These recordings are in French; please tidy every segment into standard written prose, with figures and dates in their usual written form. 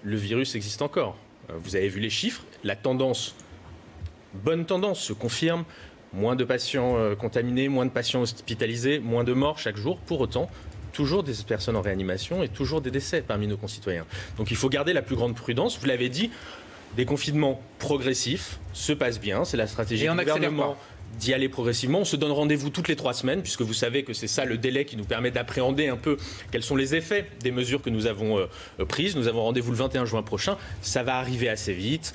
le virus existe encore. Vous avez vu les chiffres, la tendance, bonne tendance, se confirme. Moins de patients contaminés, moins de patients hospitalisés, moins de morts chaque jour. Pour autant, toujours des personnes en réanimation et toujours des décès parmi nos concitoyens. Donc il faut garder la plus grande prudence. Vous l'avez dit, des confinements progressifs se passent bien. C'est la stratégie du gouvernement d'y aller progressivement. On se donne rendez-vous toutes les 3 semaines, puisque vous savez que c'est ça le délai qui nous permet d'appréhender un peu quels sont les effets des mesures que nous avons prises. Nous avons rendez-vous le 21 juin prochain. Ça va arriver assez vite.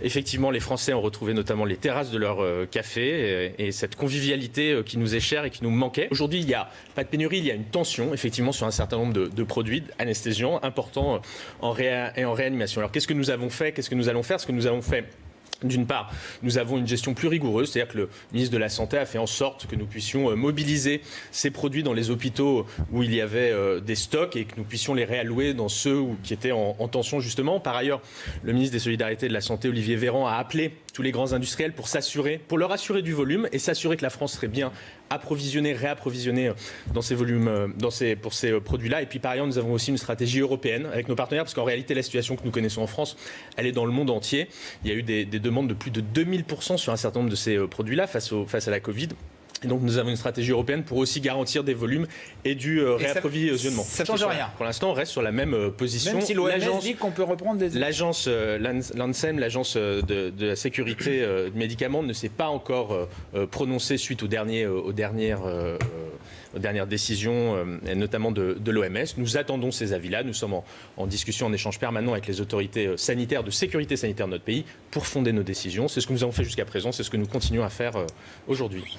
Effectivement, les Français ont retrouvé notamment les terrasses de leur café et cette convivialité qui nous est chère et qui nous manquait. Aujourd'hui, il n'y a pas de pénurie, il y a une tension, effectivement, sur un certain nombre de produits anesthésiants importants en réanimation. Alors, qu'est-ce que nous avons fait? Qu'est-ce que nous allons faire? Ce que nous avons fait, d'une part, nous avons une gestion plus rigoureuse, c'est-à-dire que le ministre de la Santé a fait en sorte que nous puissions mobiliser ces produits dans les hôpitaux où il y avait des stocks et que nous puissions les réallouer dans ceux qui étaient en tension justement. Par ailleurs, le ministre des Solidarités et de la Santé, Olivier Véran, a appelé tous les grands industriels pour leur assurer du volume et s'assurer que la France serait bien approvisionnée, réapprovisionnée dans ces volumes, pour ces produits-là. Et puis par ailleurs, nous avons aussi une stratégie européenne avec nos partenaires, parce qu'en réalité, la situation que nous connaissons en France, elle est dans le monde entier. Il y a eu des demandes de plus de 2000% sur un certain nombre de ces produits-là face à la Covid. Et donc nous avons une stratégie européenne pour aussi garantir des volumes et du réapprovisionnement. Ça ne change rien. Pour l'instant, on reste sur la même position. Même si l'OMS dit qu'on peut reprendre des... L'agence, l'ANSEM, l'agence de la sécurité des médicaments, ne s'est pas encore prononcée suite aux dernières décisions, notamment de l'OMS. Nous attendons ces avis-là. Nous sommes en discussion, en échange permanent avec les autorités sanitaires, de sécurité sanitaire de notre pays, pour fonder nos décisions. C'est ce que nous avons fait jusqu'à présent, c'est ce que nous continuons à faire aujourd'hui.